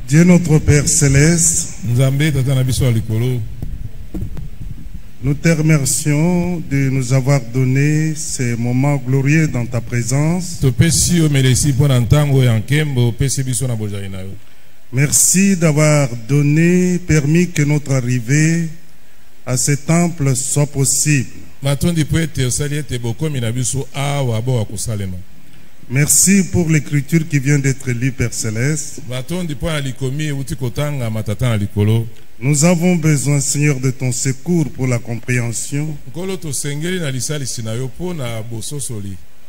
Dieu notre Père Céleste, nous te remercions de nous avoir donné ces moments glorieux dans ta présence. Merci d'avoir permis que notre arrivée à ce temple soit possible. Merci pour l'écriture qui vient d'être lue, Père Céleste. Nous avons besoin, Seigneur, de ton secours pour la compréhension.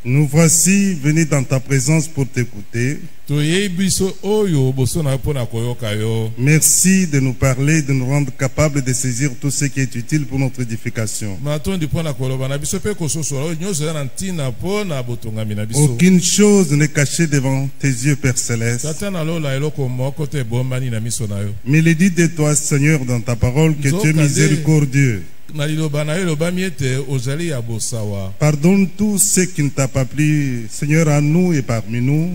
Nous voici venus dans ta présence pour t'écouter. Merci de nous parler, de nous rendre capables de saisir tout ce qui est utile pour notre édification. Aucune chose n'est cachée devant tes yeux, Père Céleste. Mais il est dit de toi, Seigneur, dans ta parole, que tu es miséricordieux. Pardonne tout ce qui ne t'a pas plu, Seigneur, à nous et parmi nous.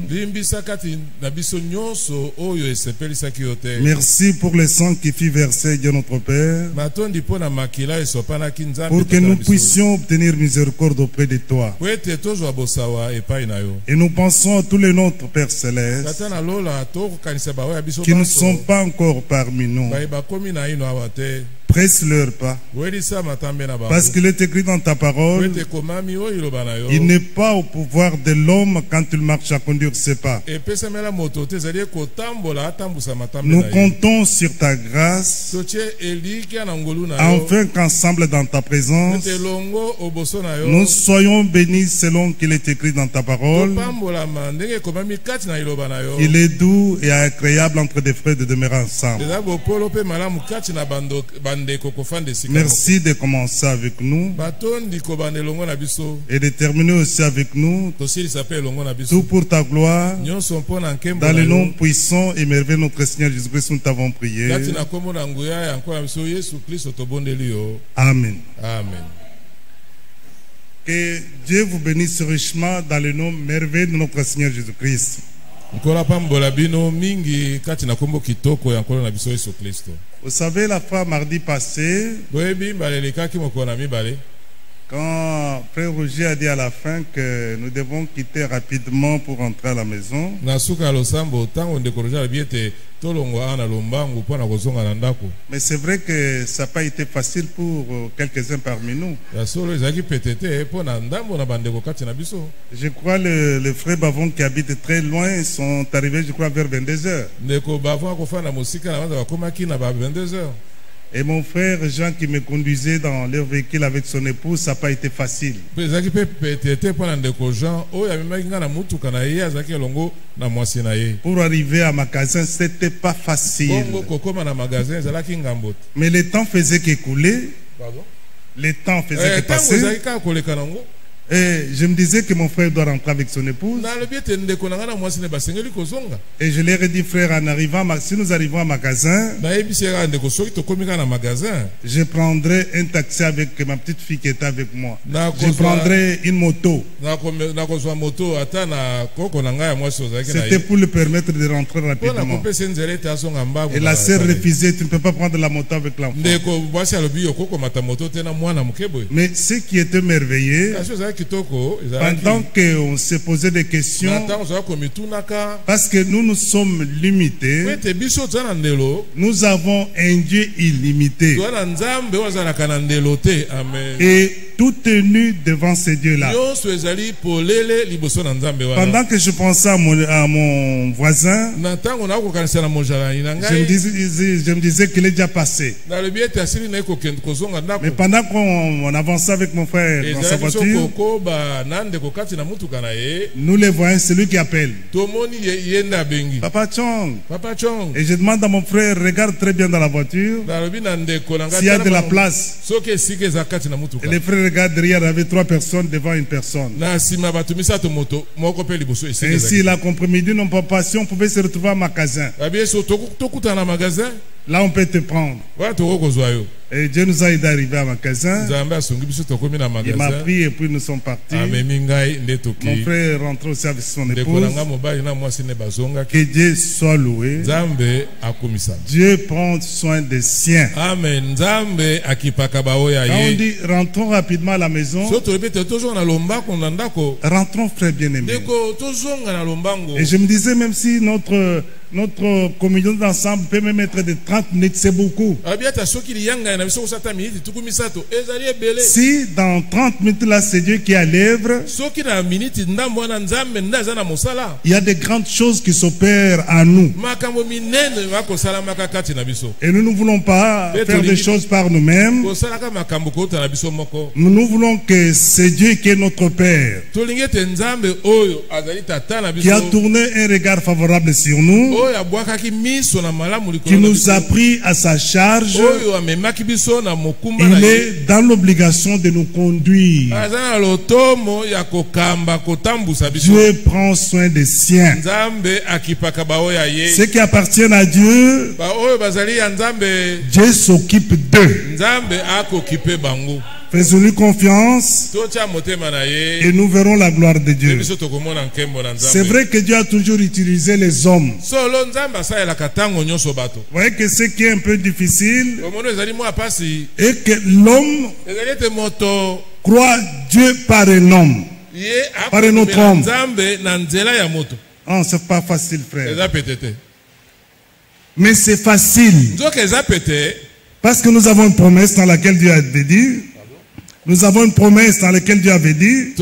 Merci pour le sang qui fut versé, Dieu notre Père, pour que nous puissions obtenir miséricorde auprès de toi. Et nous pensons à tous les nôtres, Père Céleste, qui ne sont pas encore parmi nous. Presse-leur pas. Parce qu'il est écrit dans ta parole, il n'est pas au pouvoir de l'homme quand il marche à conduire ses pas. Nous comptons sur ta grâce, afin qu'ensemble dans ta présence, nous soyons bénis selon qu'il est écrit dans ta parole. Il est doux et agréable entre des frères de demeurer ensemble. Merci de commencer avec nous et de terminer aussi avec nous, tout pour ta gloire, dans le nom puissant et merveilleux de notre Seigneur Jésus-Christ, nous t'avons prié. Amen. Amen. Que Dieu vous bénisse richement dans le nom merveilleux de notre Seigneur Jésus-Christ. Vous savez, la fois mardi passé, quand Frère Roger a dit à la fin que nous devons quitter rapidement pour rentrer à la maison, mais c'est vrai que ça n'a pas été facile pour quelques-uns parmi nous. Je crois que les frères Bavon qui habitent très loin sont arrivés, je crois, vers 22h. Et mon frère Jean qui me conduisait dans leur véhicule avec son épouse, ça n'a pas été facile. Pour arriver à magasin, c'était pas facile. Mais le temps faisait qu'écouler. Le temps faisait que passer. Et je me disais que mon frère doit rentrer avec son épouse. Et je leur ai dit, frère, en arrivant, si nous arrivons à magasin, je prendrai un taxi avec ma petite fille qui était avec moi. Je prendrai une moto. C'était pour lui permettre de rentrer rapidement. Et la sœur refusait, tu ne peux pas prendre la moto avec l'enfant. Mais ce qui était merveilleux, pendant qu'on se posait des questions, parce que nous nous sommes limités, nous avons un Dieu illimité. Et tout est nu devant ce Dieu-là. Pendant que je pensais à mon voisin, je me disais qu'il est déjà passé. Mais pendant qu'on avançait avec mon frère dans sa voiture, nous les voyons, c'est lui qui appelle. Papa Chong. Et je demande à mon frère, regarde très bien dans la voiture s'il y a de la place. Et les frères regardent derrière, il y avait 3 personnes devant une personne. Et ainsi il a compris, il dit non papa, si on pouvait se retrouver à magasin, là on peut te prendre. Et Dieu nous a aidé à arriver à magasin. Il m'a pris et puis nous sommes partis. Mon frère est rentré au service de son épouse. Que Dieu soit loué. Dieu prend soin des siens. Amen. Quand on dit rentrons rapidement à la maison, rentrons frère bien-aimé. Et je me disais, même si notre communion d'ensemble peut même être de 30 minutes, c'est beaucoup. Si dans 30 minutes là, c'est Dieu qui a l'œuvre, il y a de grandes choses qui s'opèrent à nous. Et nous ne voulons pas faire des choses par nous-mêmes. Nous voulons que c'est Dieu qui est notre Père, qui a tourné un regard favorable sur nous, qui nous a pris à sa charge. Il est dans l'obligation de nous conduire. Dieu prend soin des siens. Ceux qui appartiennent à Dieu, Dieu s'occupe d'eux. Faisons-lui confiance et nous verrons la gloire de Dieu. C'est vrai que Dieu a toujours utilisé les hommes. Vous voyez que ce qui est un peu difficile est que l'homme croit Dieu par un homme, par un autre homme. Oh, c'est pas facile, frère. Mais c'est facile parce que nous avons une promesse dans laquelle Dieu avait dit. Nous avons une promesse dans laquelle Dieu avait dit,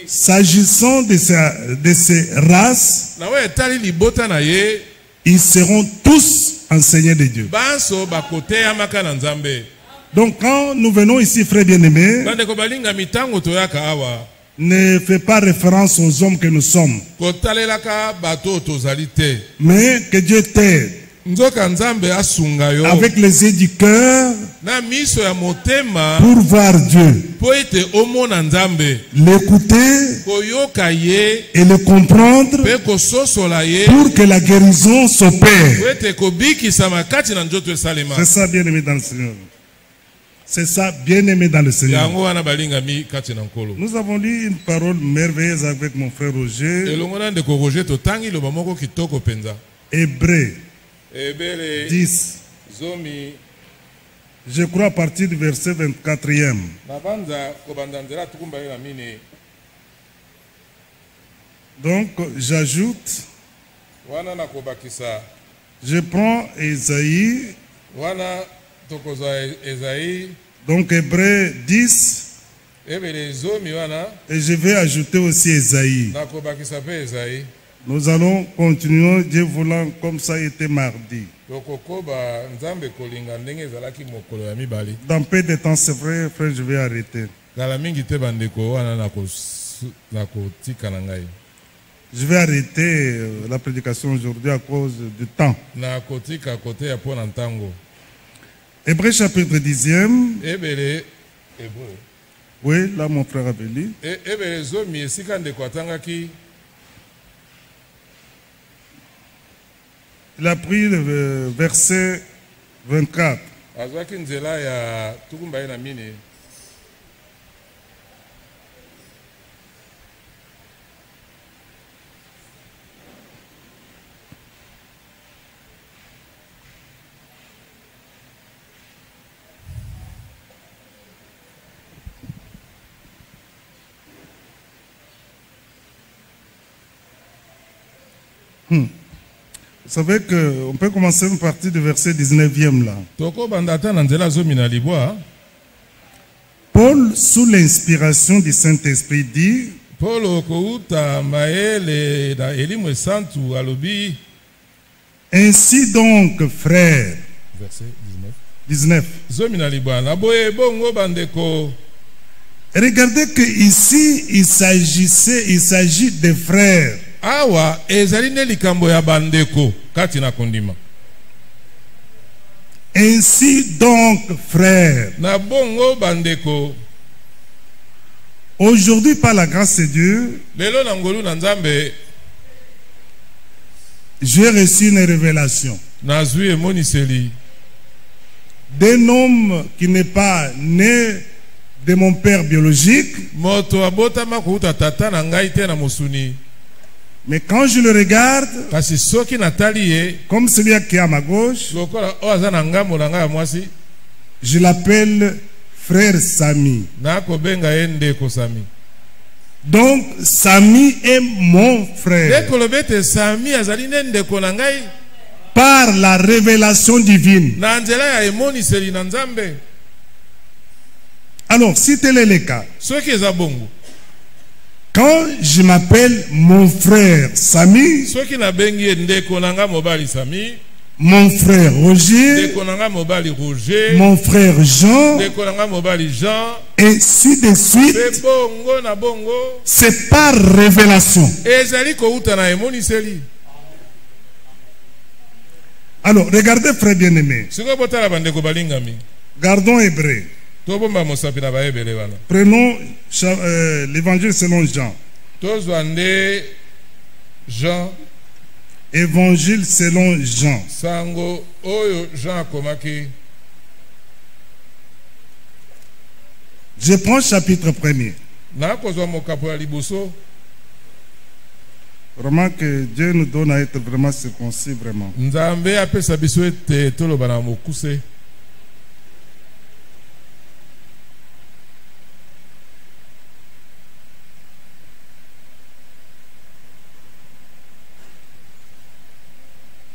s'agissant de ces races, ils seront tous enseignés de Dieu. Donc quand nous venons ici, frères bien-aimés, ne fais pas référence aux hommes que nous sommes, mais que Dieu t'aide avec les yeux du cœur pour voir Dieu, l'écouter et le comprendre pour que la guérison s'opère. C'est ça, bien-aimé dans le Seigneur. C'est ça, bien-aimé dans le Seigneur. Nous avons lu une parole merveilleuse avec mon frère Roger. Hébreux 10. Je crois à partir du verset 24e. Donc, j'ajoute. Je prends Ésaïe. Donc, Hébreux 10. Et je vais ajouter aussi Ésaïe. Nous allons continuer, Dieu voulant, comme ça a été mardi. Dans peu de temps, c'est vrai, frère, je vais arrêter. Je vais arrêter la prédication aujourd'hui à cause du temps. Hébreux chapitre 10e. Oui, là mon frère avait lu. Il a pris le verset 24. Vous savez qu'on peut commencer une partie du verset 19e là. Paul, sous l'inspiration du Saint-Esprit, dit: ainsi donc, frères. Verset 19. Regardez que ici, il s'agit des frères. Awa ezaline likambo ya bandeko kati na kondima. Ainsi donc, frères, na bongo bandeko, aujourd'hui par la grâce de Dieu, lelo na ngolu na Nzambe, j'ai reçu une révélation. Nazui emoniseli. d'un homme qui n'est pas né de mon père biologique. Mais quand je le regarde, comme celui qui est à ma gauche, je l'appelle frère Sami. Donc Sami est mon frère par la révélation divine. Alors, si tel est le cas, quand je m'appelle mon frère Sami, mon frère Roger, mon frère Jean, et ainsi de suite, c'est par révélation. Alors, regardez, frère bien-aimé. Gardons Hébreu. Prenons l'évangile selon Jean. Évangile selon Jean. Je prends chapitre 1er. Vraiment que Dieu nous donne à être vraiment circoncis, vraiment.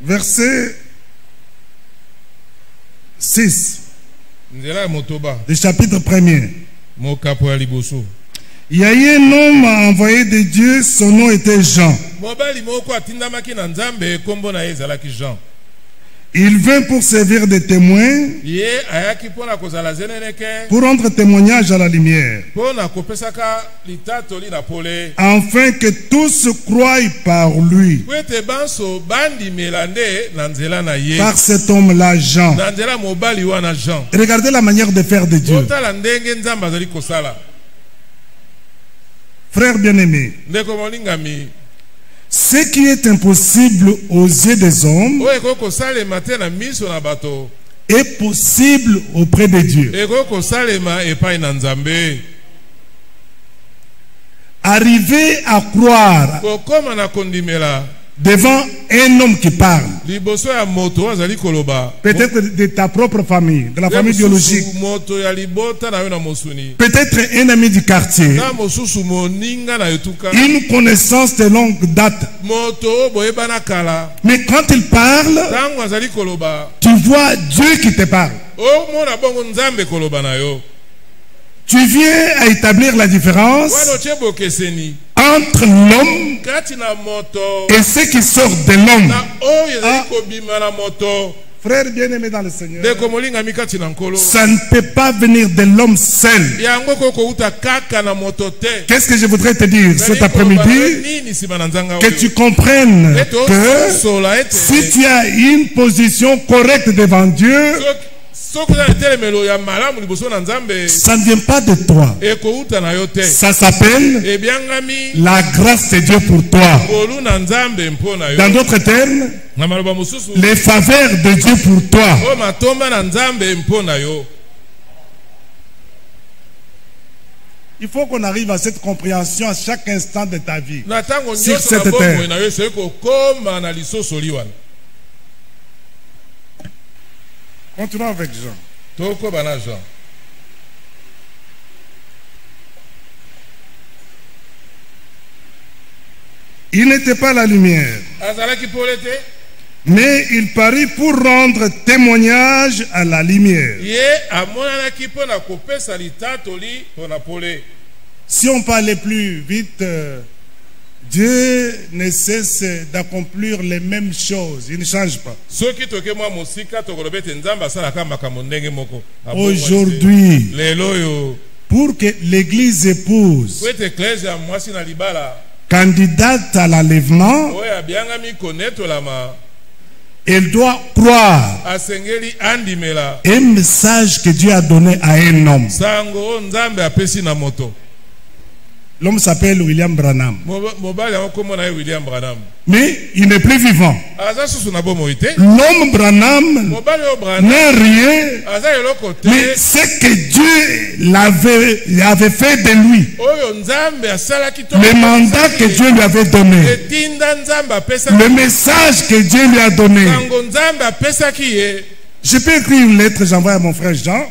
Verset 6 du chapitre 1er. Il y a eu un homme envoyé de Dieu, son nom était Jean. Il vint pour servir de témoin, pour rendre témoignage à la lumière, afin que tous croient par lui. Par cet homme-là, Jean. Regardez la manière de faire de Dieu. Frère bien-aimé, ce qui est impossible aux yeux des hommes est possible auprès de Dieu. Arriver à croire devant un homme qui parle, peut-être de ta propre famille, de la famille biologique, peut-être un ami du quartier, une connaissance de longue date. Mais quand il parle, tu vois Dieu qui te parle. Tu viens à établir la différence entre l'homme et ce qui sort de l'homme. Frère bien-aimé dans le Seigneur, ça ne peut pas venir de l'homme seul. Qu'est-ce que je voudrais te dire cet après-midi? Que tu comprennes que si tu as une position correcte devant Dieu, ça ne vient pas de toi. Ça s'appelle la grâce de Dieu pour toi. Dans d'autres termes, les faveurs de Dieu pour toi. Il faut qu'on arrive à cette compréhension à chaque instant de ta vie sur cette terre. Continuons avec Jean. Il n'était pas la lumière, mais il parut pour rendre témoignage à la lumière. Si on parlait plus vite, Dieu ne cesse d'accomplir les mêmes choses. Il ne change pas. Aujourd'hui, pour que l'Église épouse, candidate à l'enlèvement, elle doit croire un message que Dieu a donné à un homme. L'homme s'appelle William Branham. Mais il n'est plus vivant. L'homme Branham n'est rien, mais c'est que Dieu avait fait de lui. Le mandat que Dieu lui avait donné. Le message que Dieu lui a donné. Je peux écrire une lettre, j'envoie à mon frère Jean.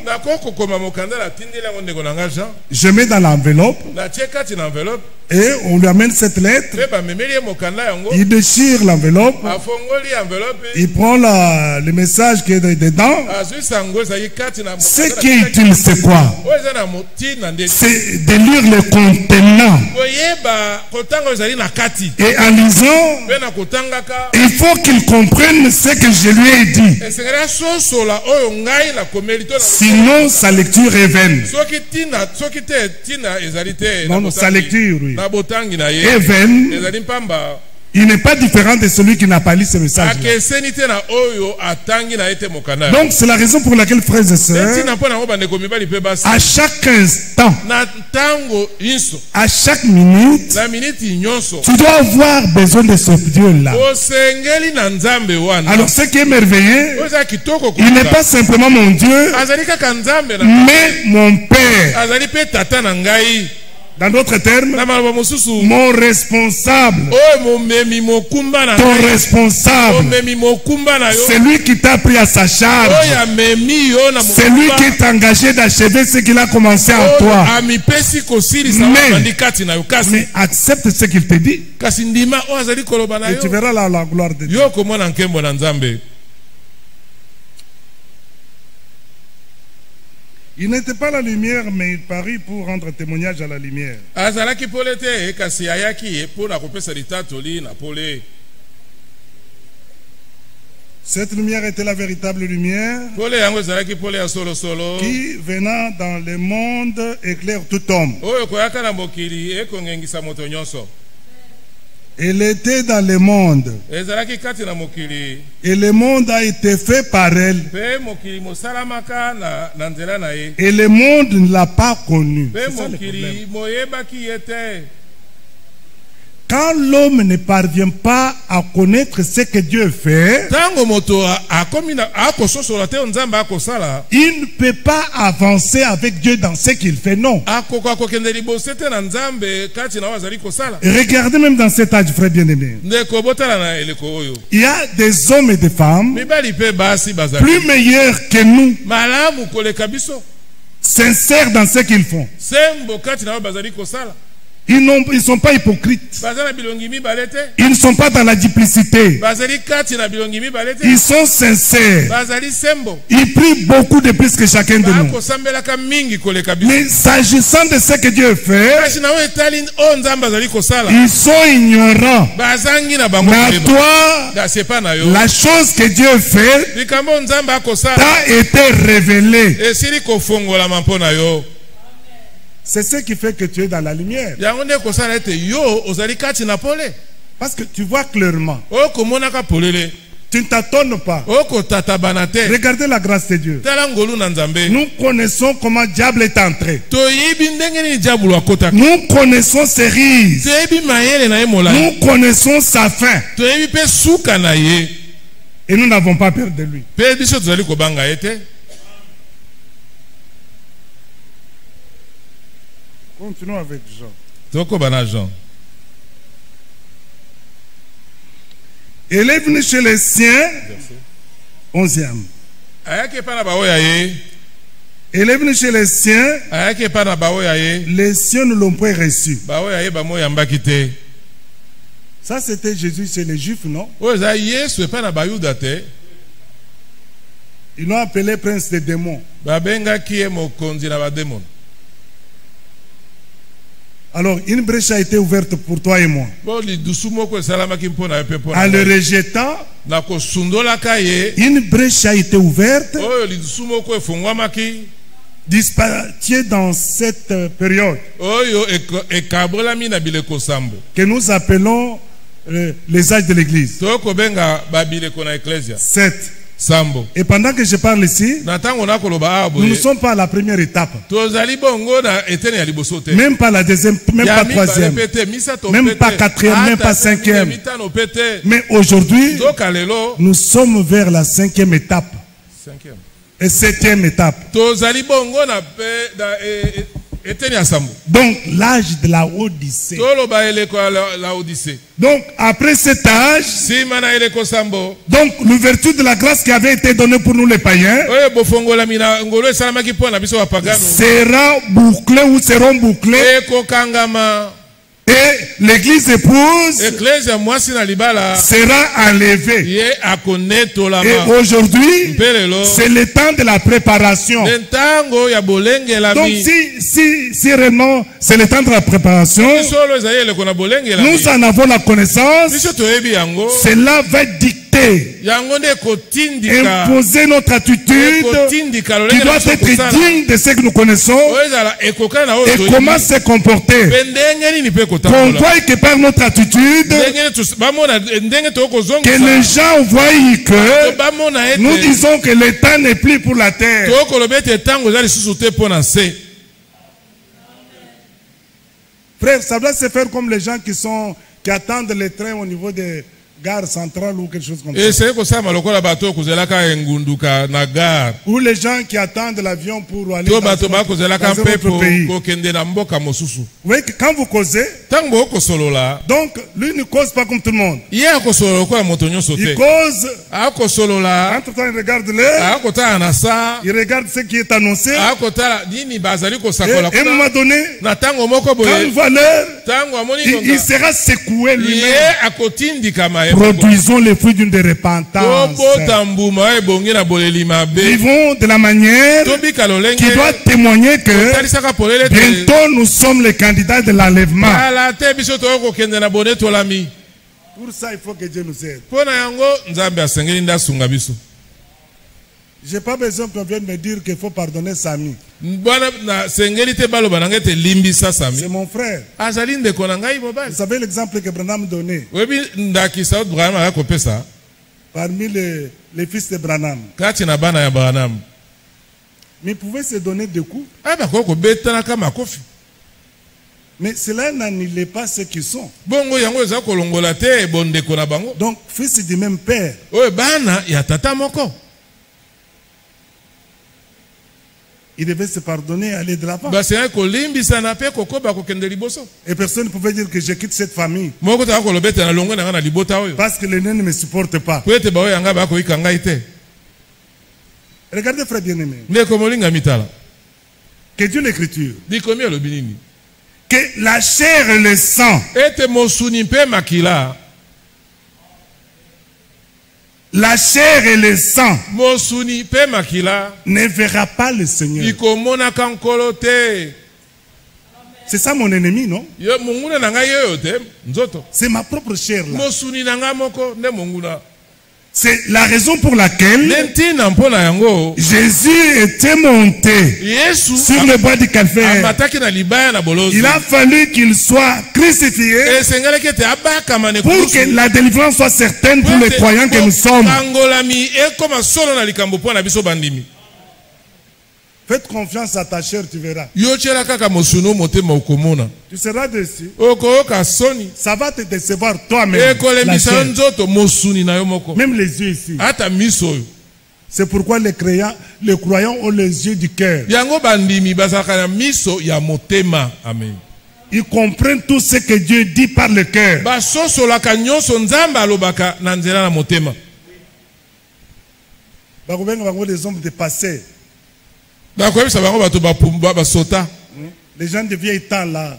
Je mets dans l'enveloppe. Et on lui amène cette lettre. Il déchire l'enveloppe. Il prend le message qui est dedans. Ce qui est utile, c'est quoi? C'est de lire le contenant. Et en lisant, il faut qu'il comprenne ce que je lui ai dit. Sinon, sa lecture est vaine. Non, sa lecture, oui. Est vaine. Il n'est pas différent de celui qui n'a pas lu ce message. Donc c'est la raison pour laquelle, frères et sœurs, à chaque instant, à chaque minute, tu dois avoir besoin de ce Dieu-là. Alors ce qui est merveilleux, il n'est pas simplement mon Dieu, mais mon Père. Dans d'autres termes, mon responsable, ton responsable, c'est lui qui t'a pris à sa charge, c'est lui qui est engagé d'achever ce qu'il a commencé en toi. Mais accepte ce qu'il te dit et tu verras la gloire de Dieu. Il n'était pas la lumière, mais il parut pour rendre témoignage à la lumière. Cette lumière était la véritable lumière qui, venant dans le monde, éclaire tout homme. Elle était dans le monde. Et le monde a été fait par elle. Et le monde ne l'a pas connue. C'est ça le problème. Quand l'homme ne parvient pas à connaître ce que Dieu fait, il ne peut pas avancer avec Dieu dans ce qu'il fait, non. Regardez même dans cet âge, frère bien-aimé. Il y a des hommes et des femmes plus meilleurs que nous, sincères dans ce qu'ils font. Ils ne sont pas hypocrites. Ils ne sont pas dans la duplicité. Ils sont sincères. Ils prient beaucoup de plus que chacun de nous. Mais s'agissant de ce que Dieu fait, ils sont ignorants. Mais à toi, la chose que Dieu fait t'a été révélée. C'est ce qui fait que tu es dans la lumière. Parce que tu vois clairement. Tu ne t'attends pas. Regardez la grâce de Dieu. Nous connaissons comment diable est entré. Nous connaissons ses rises. Nous connaissons sa fin. Et nous n'avons pas peur de lui. Continuons avec Jean. Elle est venue chez les siens. 11e. Elle est venue chez les siens. Les siens ne l'ont pas reçu. Ça c'était Jésus chez les Juifs, non? Ils l'ont appelé prince des démons. Alors, une brèche a été ouverte pour toi et moi. En le rejetant, une brèche a été ouverte. Disparaît dans cette période que nous appelons les âges de l'église. 7. Sambo. Et pendant que je parle ici, nous ne sommes pas à la première étape. Même pas la deuxième, même pas troisième, même pas quatrième, même pas cinquième. Mais aujourd'hui, nous sommes vers la cinquième étape. Et septième étape. Donc l'âge de la Odyssée. Donc après cet âge, donc l'ouverture de la grâce qui avait été donnée pour nous les païens sera bouclée ou seront bouclés. Et l'église épouse sera enlevée. Et aujourd'hui, c'est le temps de la préparation. Donc si réellement c'est le temps de la préparation, nous en avons la connaissance, cela va dicter, imposer notre attitude qui doit être digne de ce que nous connaissons et comment se comporter. Qu'on voit que par notre attitude, que les gens voient que nous disons que le temps n'est plus pour la terre. Frère, ça doit se faire comme les gens qui attendent les trains au niveau des gare centrale ou quelque chose comme ça. Ou les gens qui attendent l'avion pour aller dans un autre pays. Vous voyez que quand vous causez, donc lui ne cause pas comme tout le monde. Il cause, entre-temps il regarde l'heure, il regarde ce qui est annoncé, et à un moment donné, quand il voit l'heure, il sera secoué lui-même. Produisons les fruits d'une repentance. Vivons de la manière qui doit témoigner que bientôt nous sommes les candidats de l'enlèvement. Pour ça, il faut que Dieu nous aide. Je n'ai pas besoin qu'on vienne me dire qu'il faut pardonner Sami. C'est mon frère. Vous savez l'exemple que Branham donnait parmi les fils de Branham. Mais ils pouvaient se donner des coups. Mais cela n'annule pas ce qu'ils sont. Donc, fils du même père. Il devait se pardonner et aller de l'avant. Et personne ne pouvait dire que je quitte cette famille parce que l'aîné ne me supporte pas. Regardez, frère bien-aimé, que Dieu l'écriture, que la chair et le sang, la chair et le sang ne verra pas le Seigneur. C'est ça mon ennemi, non? C'est ma propre chair là. C'est la raison pour laquelle Jésus était monté sur le bois du Calvaire. Il a fallu qu'il soit crucifié pour que la délivrance soit certaine pour les croyants que nous sommes. Faites confiance à ta chair, tu verras. Tu seras déçu. Ça va te décevoir toi-même. Même les yeux ici. C'est pourquoi les croyants ont les yeux du cœur. Ils comprennent tout ce que Dieu dit par le cœur. Les hommes de passé. Les gens de vieil temps là,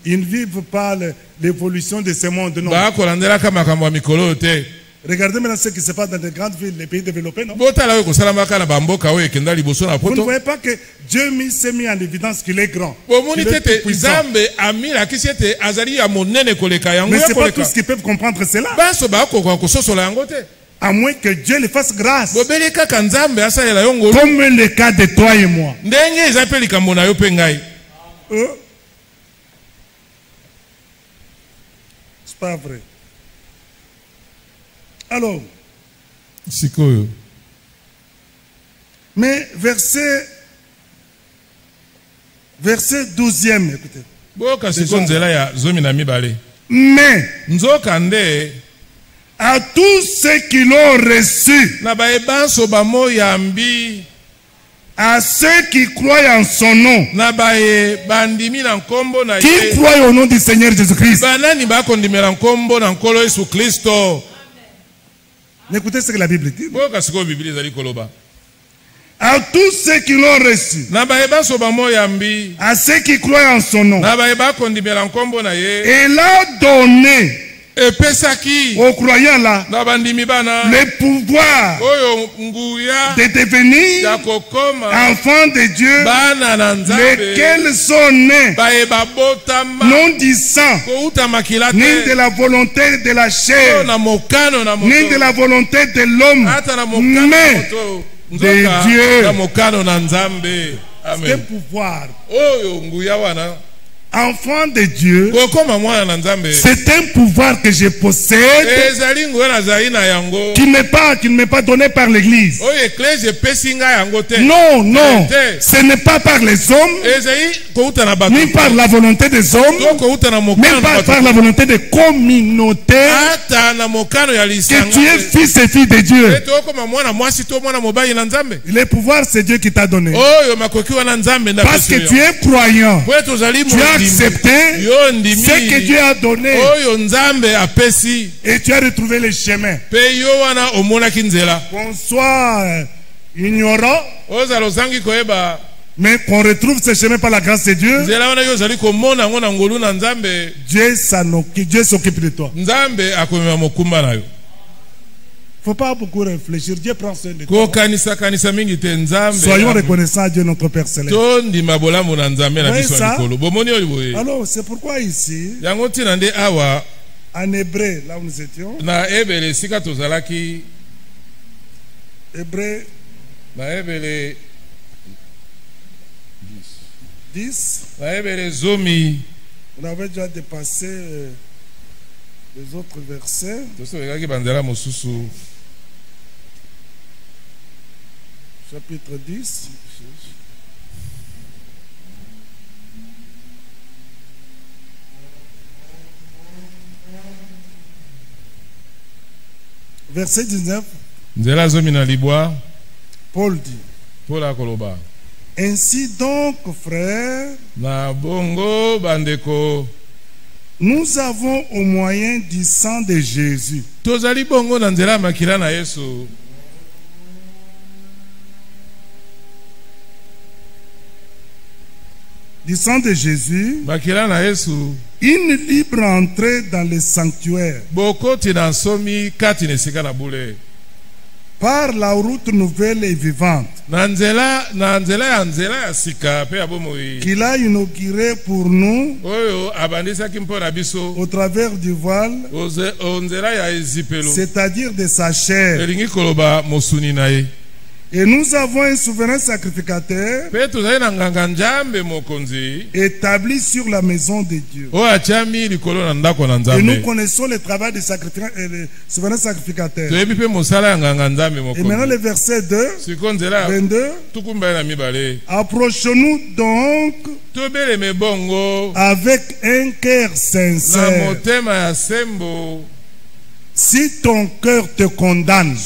ils ne vivent pas l'évolution de ce monde. Non. Regardez maintenant ce qui se passe dans les grandes villes, les pays développés. Non? Vous ne voyez pas que Dieu s'est mis en évidence qu'il est grand. Mais ce n'est pas tous qui peuvent comprendre cela. À moins que Dieu le fasse grâce. Comme le cas de toi et moi. C'est pas vrai. Alors, Mais verset 12e, écoutez. Mais à tous ceux qui l'ont reçu, à ceux qui croient en son nom, qui croient au nom du Seigneur Jésus-Christ. Écoutez ce que la Bible dit. À tous ceux qui l'ont reçu, à ceux qui croient en son nom, il a donné aux croyants là le pouvoir de devenir enfants de Dieu, lesquels sont nés non du sang, ni de la volonté de la chair, ni de la volonté de l'homme, mais de Dieu. C'est pouvoir. Enfant de Dieu, c'est un pouvoir que je possède qui ne m'est pas donné par l'église. Non, non, ce n'est pas par les hommes, ni par la volonté des hommes, mais par la volonté des communautés, que tu es fils et fille de Dieu. Le pouvoir, c'est Dieu qui t'a donné. Parce que tu es croyant, tu as accepté ce que Dieu a donné et tu as retrouvé le chemin. Qu'on soit ignorant, mais qu'on retrouve ce chemin par la grâce de Dieu, Dieu s'occupe de toi. Il ne faut pas beaucoup réfléchir. Dieu prend soin de toi. Soyons reconnaissants à Dieu notre Père Céleste. Alors c'est pourquoi ici, en hébreu, là où nous étions, hébreu 10, on avait déjà dépassé les autres versets. Chapitre 10. Verset 19. Paul dit. Ainsi donc, frères, nous avons au moyen du sang de Jésus une libre entrée dans le sanctuaire par la route nouvelle et vivante qu'il a inaugurée pour nous au travers du voile, c'est-à-dire de sa chair. Et nous avons un souverain sacrificateur établi sur la maison de Dieu. Et nous connaissons le travail du souverain sacrificateur. Et maintenant le verset 22. Approchons-nous donc avec un cœur sincère. Si ton cœur te condamne,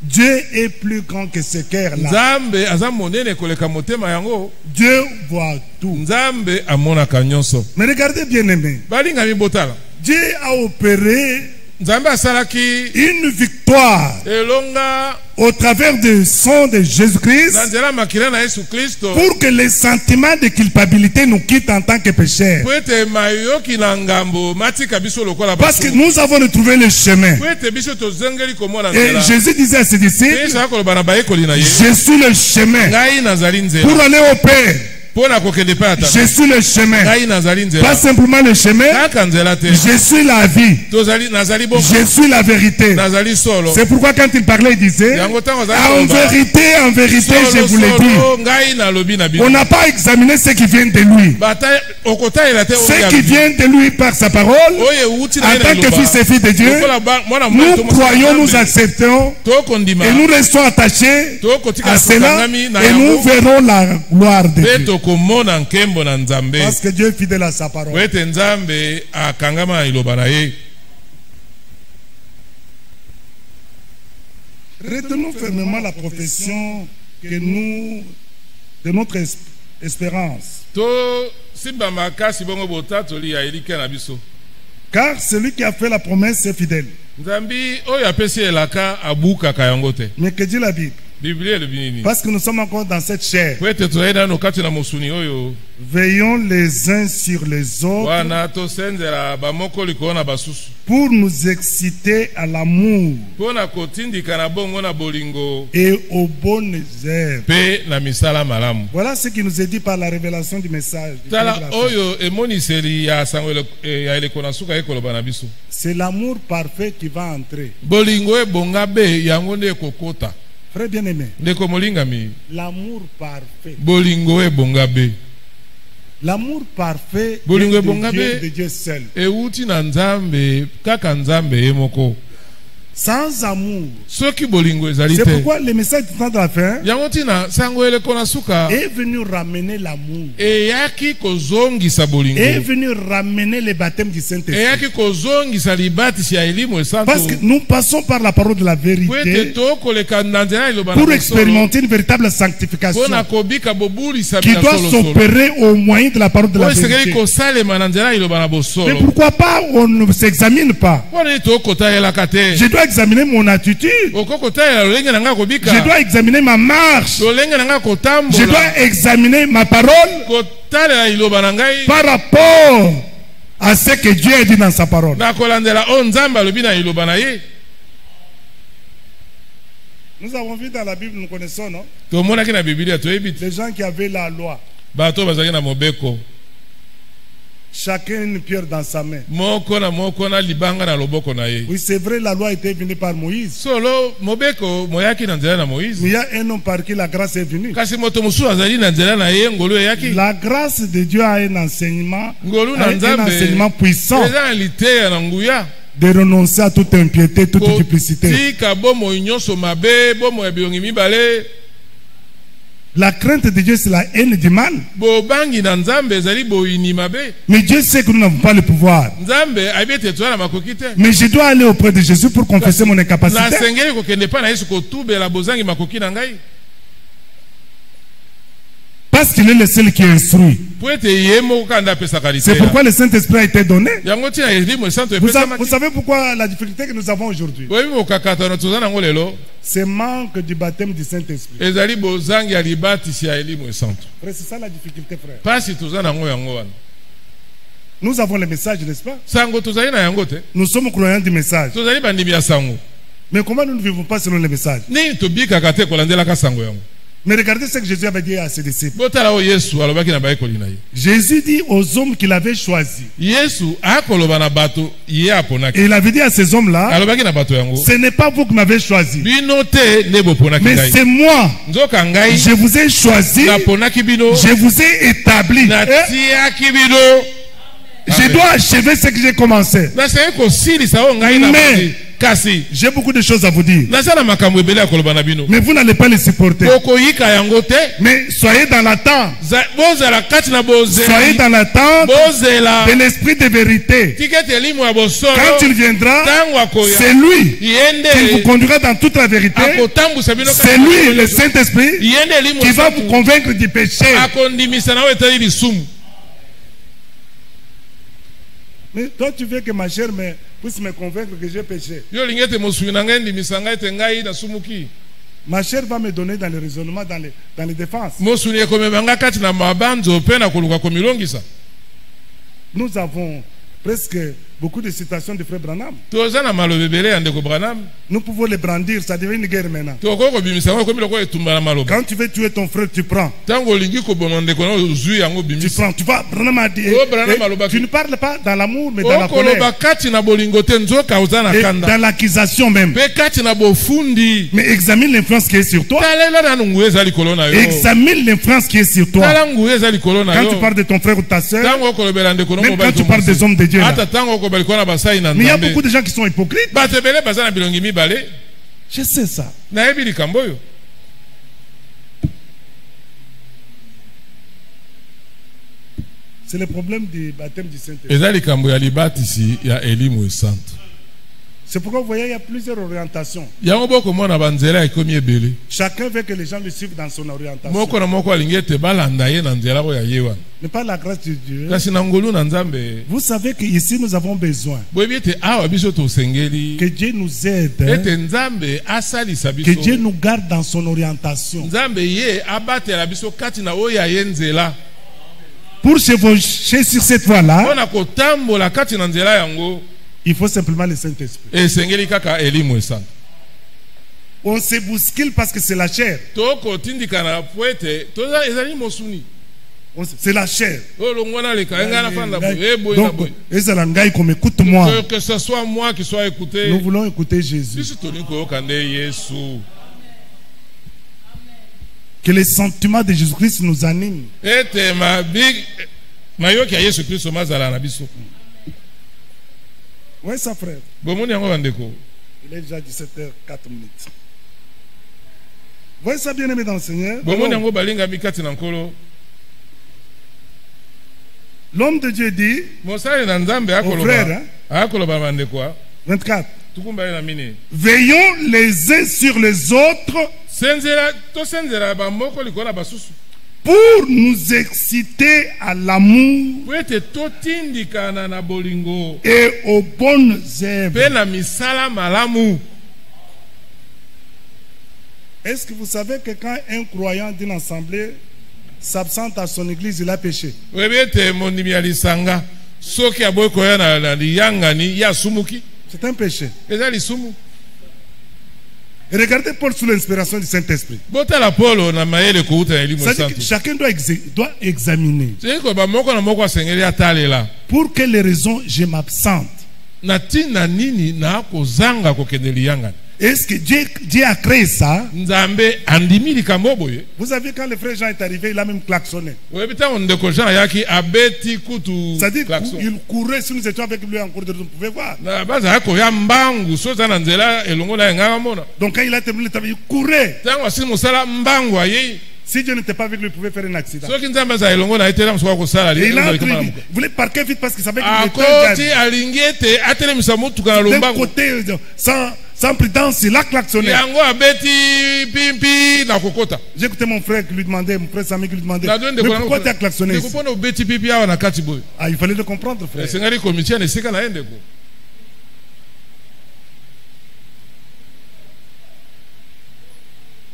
Dieu est plus grand que ce cœur-là. Dieu voit tout. Mais regardez bien aimé, Dieu a opéré une victoire au travers du sang de Jésus-Christ pour que les sentiments de culpabilité nous quittent en tant que pécheurs. Parce que nous avons retrouvé le chemin. Et Jésus disait à ses disciples, je suis le chemin pour aller au Père. Je suis le chemin. Pas simplement le chemin. Je suis la vie. Je suis la vérité. C'est pourquoi quand il parlait, il disait, en vérité, je vous l'ai dit. On n'a pas examiné ce qui vient de lui. Ce qui vient de lui par sa parole, en tant que fils et filles de Dieu, nous croyons, nous acceptons et nous restons attachés à cela et nous verrons la gloire de Dieu. Parce que Dieu est fidèle à sa parole. Retenons fermement la profession que nous, de notre espérance. Car celui qui a fait la promesse est fidèle. Mais que dit la Bible? Parce que nous sommes encore dans cette chair. Veillons les uns sur les autres pour nous exciter à l'amour et aux bonnes œuvres. Voilà ce qui nous est dit par la révélation du message. C'est l'amour parfait qui va entrer. Frère bien-aimé, l'amour parfait. L'amour parfait de Dieu seul. Sans amour. C'est pourquoi le message du temps de la fin est venu ramener l'amour. Est venu ramener le baptême du Saint-Esprit. Parce que nous passons par la parole de la vérité pour expérimenter une véritable sanctification qui doit s'opérer au moyen de la parole de la vérité. Mais pourquoi pas on ne s'examine pas? Je dois examiner mon attitude. Je dois examiner ma marche. Je dois examiner ma parole par rapport à ce que Dieu a dit dans sa parole. Nous avons vu dans la Bible, nous connaissons, non? Les gens qui avaient la loi. Chacun une pierre dans sa main. Oui, c'est vrai, la loi était venue par Moïse. Mais il y a un homme par qui la grâce est venue. La grâce de Dieu a un enseignement puissant de renoncer à toute impiété, toute duplicité. La crainte de Dieu, c'est la haine du mal. Mais Dieu sait que nous n'avons pas le pouvoir. Mais je dois aller auprès de Jésus pour confesser mon incapacité. Parce qu'il est le seul qui instruit. C'est pourquoi le Saint-Esprit a été donné. Vous savez pourquoi la difficulté que nous avons aujourd'hui? C'est manque du baptême du Saint-Esprit. C'est ça la difficulté, frère. Nous avons le message, n'est-ce pas? Nous sommes croyants du message. Mais comment nous ne vivons pas selon le message? Mais regardez ce que Jésus avait dit à ses disciples. Jésus dit aux hommes qu'il avait choisis. Et il avait dit à ces hommes-là, ce n'est pas vous qui m'avez choisi, mais c'est moi. Je vous ai choisi, je vous ai établi. Je dois achever ce que j'ai commencé. Mais j'ai beaucoup de choses à vous dire. Mais vous n'allez pas les supporter. Mais soyez dans l'attente. Soyez dans l'attente de l'esprit de vérité. Quand il viendra, c'est lui qui vous conduira dans toute la vérité. C'est lui, le Saint-Esprit, qui va vous convaincre du péché. Mais toi, tu veux que ma chair puisse me convaincre que j'ai péché. Ma chair va me donner dans le raisonnement, dans les défenses. Nous avons presque beaucoup de citations de frère Branham. Branham. Nous pouvons les brandir, ça devient une guerre maintenant. Quand tu veux tuer ton frère, tu prends. Tu prends, tu vois, Branham a dit, tu ne parles pas dans l'amour, mais dans la colère. Et dans l'accusation même. Mais examine l'influence qui est sur toi. Examine l'influence qui est sur toi. Quand tu parles de ton frère ou ta soeur, même quand tu parles des hommes de Dieu, là, mais il y a beaucoup de gens qui sont hypocrites. Je sais ça. C'est le problème du baptême du Saint-Esprit. C'est pourquoi vous voyez, il y a plusieurs orientations. Chacun veut que les gens le suivent dans son orientation. Mais pas la grâce de Dieu. Vous savez qu'ici nous avons besoin que Dieu nous aide, que Dieu nous garde dans son orientation. Pour chevaucher sur cette voie-là, il faut simplement le Saint-Esprit. On se bouscule parce que c'est la chair. C'est la chair. Donc, que ce soit moi qui sois écouté, nous voulons écouter Jésus. Que les sentiments de Jésus-Christ nous animent. Oui, ça, frère. Il est déjà 17h04. Voyez ça, bien aimé dans le Seigneur. L'homme de Dieu dit au frère, 24. Veillons les uns sur les autres pour nous exciter à l'amour et aux bonnes œuvres. Est-ce que vous savez que quand un croyant d'une assemblée s'absente à son église, il a péché? C'est un péché. Et regardez Paul sous l'inspiration du Saint-Esprit. Chacun doit examiner. Pour quelles raisons je m'absente? Est-ce que Dieu a créé ça? Vous savez, quand le frère Jean est arrivé, il a même klaxonné. C'est-à-dire qu'il courait, si nous étions avec lui en cours de route, vous pouvez voir. Donc quand il a terminé le travail, il courait. Si Dieu n'était pas avec lui, il pouvait faire un accident. Et il a il voulait parquer vite parce qu'il savait qu'il était d'un côté, sans prudence, il a klaxonné. J'ai écouté mon frère qui lui demandait, mon frère Samy qui lui demandait, mais pourquoi tu as klaxonné ici? Ah, il fallait le comprendre, frère.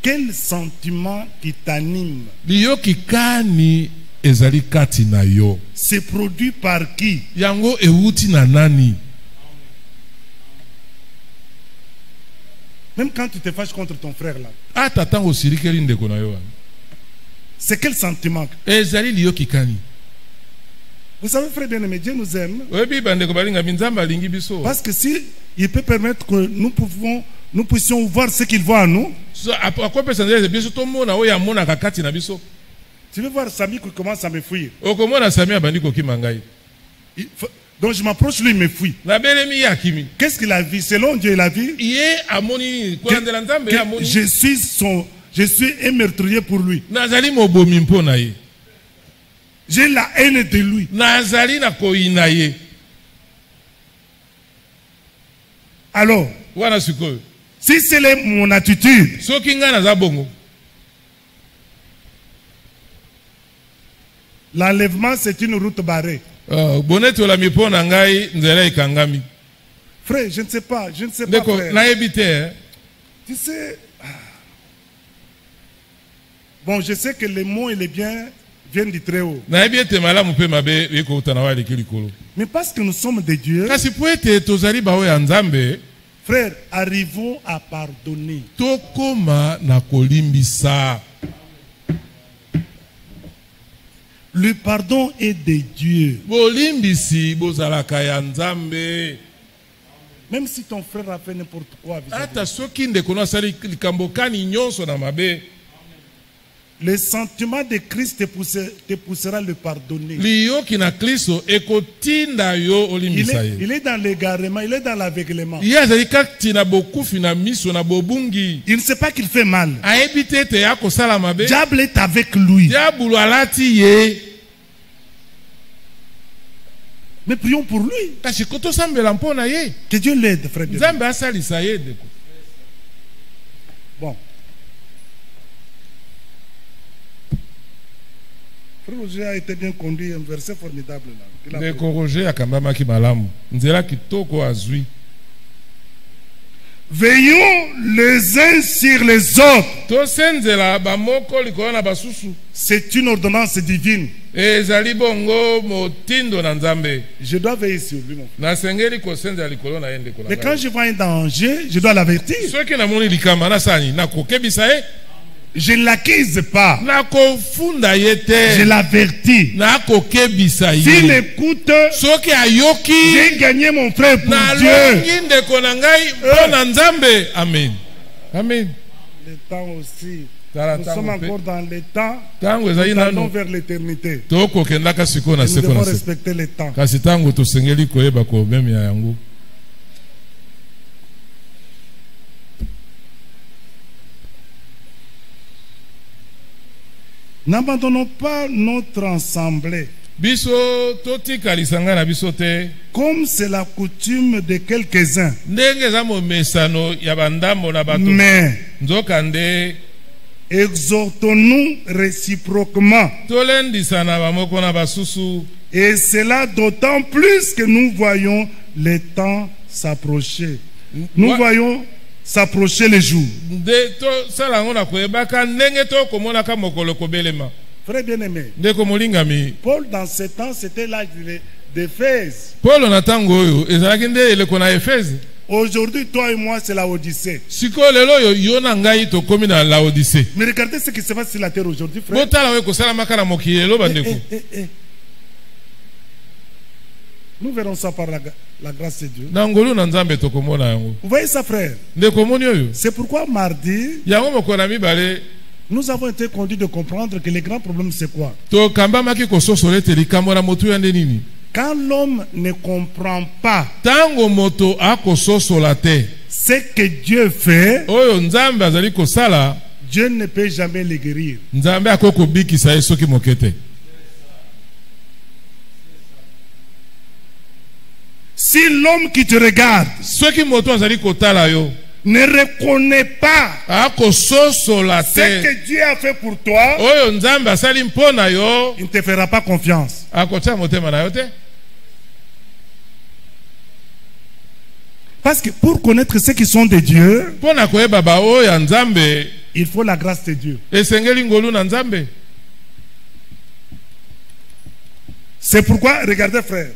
Quel sentiment qui t'anime c'est produit par qui? Même quand tu te fâches contre ton frère là, c'est quel sentiment? Vous savez, frère bien-aimé, Dieu nous aime. Parce que si il peut permettre que nous puissions voir ce qu'il voit en nous. Tu veux voir Samy qui commence à me fuir. Donc je m'approche, lui il me fuit. Qu'est-ce qu'il a vu? Selon Dieu, il a vu que je suis un meurtrier pour lui. J'ai la haine de lui. Alors, si c'est mon attitude, l'enlèvement c'est une route barrée. Frère, je ne sais pas, frère. Tu sais, bon, je sais que le mot il est bien viennent du très haut. Mais parce que nous sommes des dieux, frères, arrivons à pardonner. Le pardon est de Dieu. Même si ton frère a fait n'importe quoi. Le sentiment de Christ te poussera à le pardonner. Il est dans l'égarement, il est dans l'aveuglement. Il ne sait pas qu'il fait mal. Diable est avec lui. Mais prions pour lui. Que Dieu l'aide, frère. Bon. Frère Roger a été bien conduit, un verset formidable là. Veillons les uns sur les autres. C'est une ordonnance divine. Je dois veiller sur lui, mon frère. Mais quand je vois un danger, je dois l'avertir. Je ne l'accuse pas. Je l'avertis. S'il écoute, j'ai gagné mon frère pour Dieu. Amen. Amen. Le temps aussi. Nous sommes encore dans le temps. Nous allons vers l'éternité. Nous devons respecter le temps. N'abandonnons pas notre assemblée. Comme c'est la coutume de quelques-uns. Mais exhortons-nous réciproquement. Et cela d'autant plus que nous voyons le temps s'approcher. Nous voyons s'approcher les jours. Frère bien-aimé, Paul dans ce temps c'était l'âge d'Éphèse. Aujourd'hui, toi et moi, c'est la Odyssée. Mais regardez ce qui se passe sur la terre aujourd'hui, frère. Nous verrons ça par la grâce de Dieu. Vous voyez ça, frère? C'est pourquoi mardi, nous avons été conduits de comprendre que le grand problème c'est quoi? Quand l'homme ne comprend pas ce que Dieu fait, Dieu ne peut jamais le guérir. Si l'homme qui te regarde ne reconnaît pas ce que Dieu a fait pour toi, il ne te fera pas confiance. Parce que pour connaître ceux qui sont de Dieu, il faut la grâce de Dieu. C'est pourquoi, regardez frère,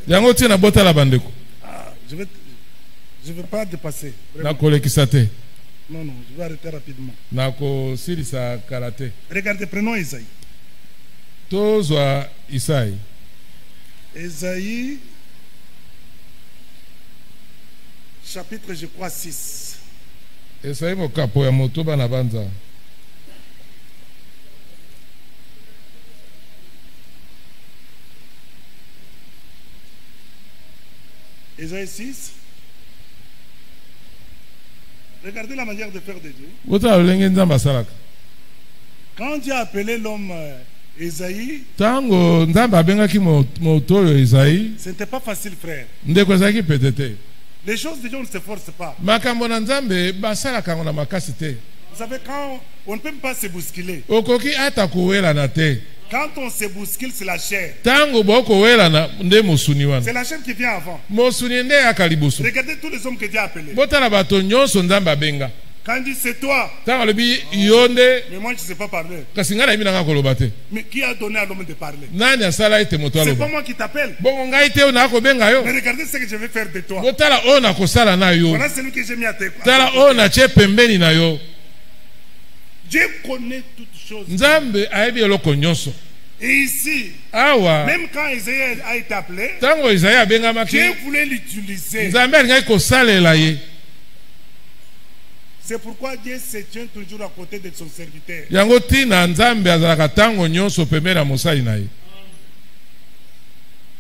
je ne vais pas dépasser. Non, non, je vais arrêter rapidement. Regardez, prenons Isaïe. Isaïe, chapitre, je crois, 6. Isaïe 6. Regardez la manière de faire de Dieu. Quand Dieu a appelé l'homme Isaïe, ce n'était pas facile, frère. Les choses de Dieu, on ne se force pas. Vous savez, quand on ne peut pas se bousculer. Quand on se bouscule, c'est la chair. C'est la chair qui vient avant. Regardez tous les hommes que Dieu a appelés. Quand il dit c'est toi, mais moi je ne sais pas parler. Mais qui a donné à l'homme de parler? C'est pas moi qui t'appelle. Mais regardez ce que je vais faire de toi. Voilà celui que j'ai mis à tes côtés. Dieu connaît toutes choses. Et ici, même quand Isaïe a été appelé, Dieu voulait l'utiliser. C'est pourquoi Dieu se tient toujours à côté de son serviteur.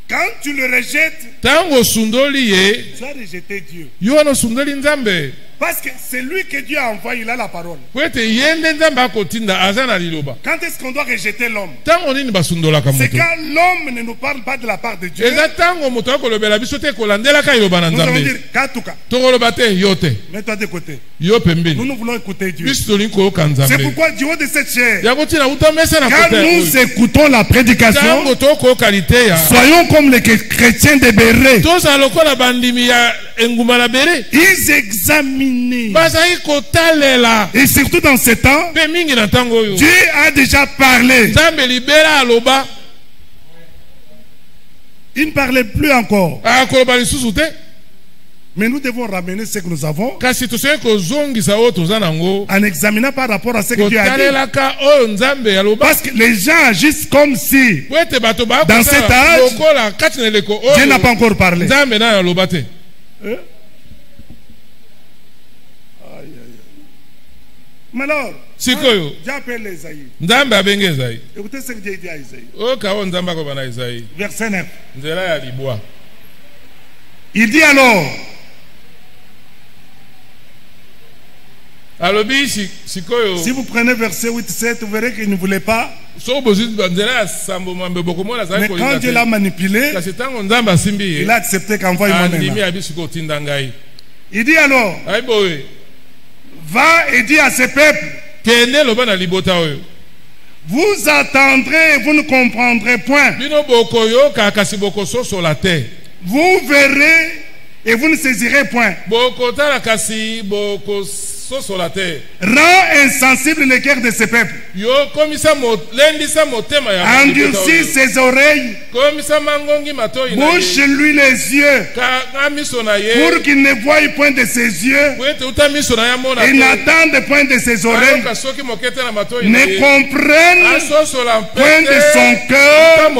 Quand tu le rejettes, tu as rejeté Dieu. Parce que c'est lui que Dieu a envoyé, il a la parole. Quand est-ce qu'on doit rejeter l'homme? C'est quand l'homme ne nous parle pas de la part de Dieu. Nous allons dire Katuka. Mets-toi de côté. Nous voulons écouter Dieu. C'est pourquoi du haut de cette chair, quand nous écoutons la prédication, soyons comme les chrétiens de Béret. Ils examinent. Et surtout dans ce temps, Dieu a déjà parlé. Il ne parlait plus encore. Mais nous devons ramener ce que nous avons en examinant par rapport à ce que Dieu a dit. Parce que les gens agissent comme si dans cet âge Dieu n'a pas encore parlé. Mais alors, j'appelle Isaïe. Écoutez ce que Dieu dit à Isaïe. Verset 9. Il dit alors, si vous prenez verset 8-7, vous verrez qu'il ne voulait pas. Mais quand Dieu l'a manipulé, il a accepté qu'envoie moi-même. Il dit alors, va et dis à ce peuple, vous attendrez et vous ne comprendrez point. Vous verrez et vous ne saisirez point. Rends insensible le cœur de ce peuple. Endurcis ses oreilles. Bouche-lui les yeux. Pour qu'il ne voie point de ses yeux. Et n'attende point de ses oreilles. Ne comprenne point de son cœur.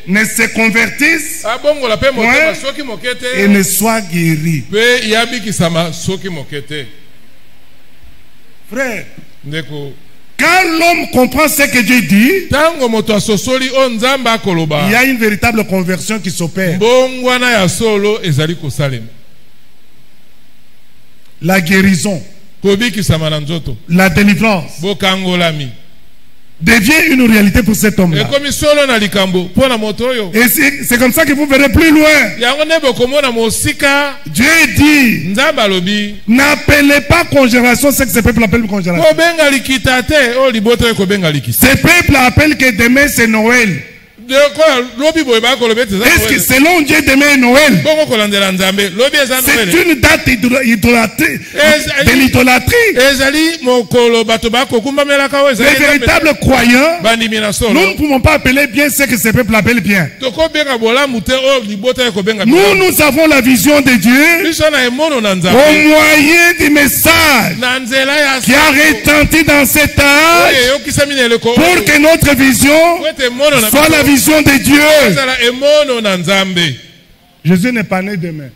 Ne se convertisse point. Et ne soit guéri. Frère, quand l'homme comprend ce que Dieu dit, il y a une véritable conversion qui s'opère. La guérison, la délivrance devient une réalité pour cet homme-là. Et c'est comme ça que vous verrez plus loin. Dieu dit, n'appelez pas congélation ce que ce peuple appelle congélation. Ce peuple appelle que demain c'est Noël. Est-ce que selon Dieu demain est Noël? C'est une date de l'idolâtrie. Les véritables croyants, nous ne pouvons pas appeler bien ce que ce peuple appelle bien. Nous avons la vision de Dieu au moyen du message qui a retenti dans cet âge pour que notre vision soit la vision de Dieu. Jésus n'est pas né demain.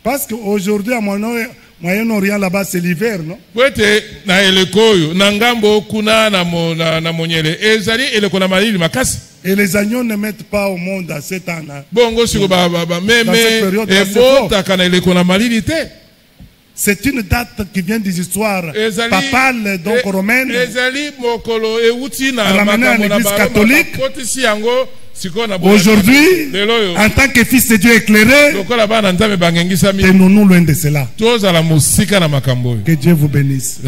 Parce qu'aujourd'hui, à Moyen-Orient, là-bas, c'est l'hiver, non? Et les agneaux ne mettent pas au monde à cet an-là. Dans cette période, c'est une date qui vient des histoires papales, donc romaines, ramenée à l'église catholique. Aujourd'hui, en tant que fils de Dieu éclairé, tenons-nous loin de cela. Que Dieu vous bénisse.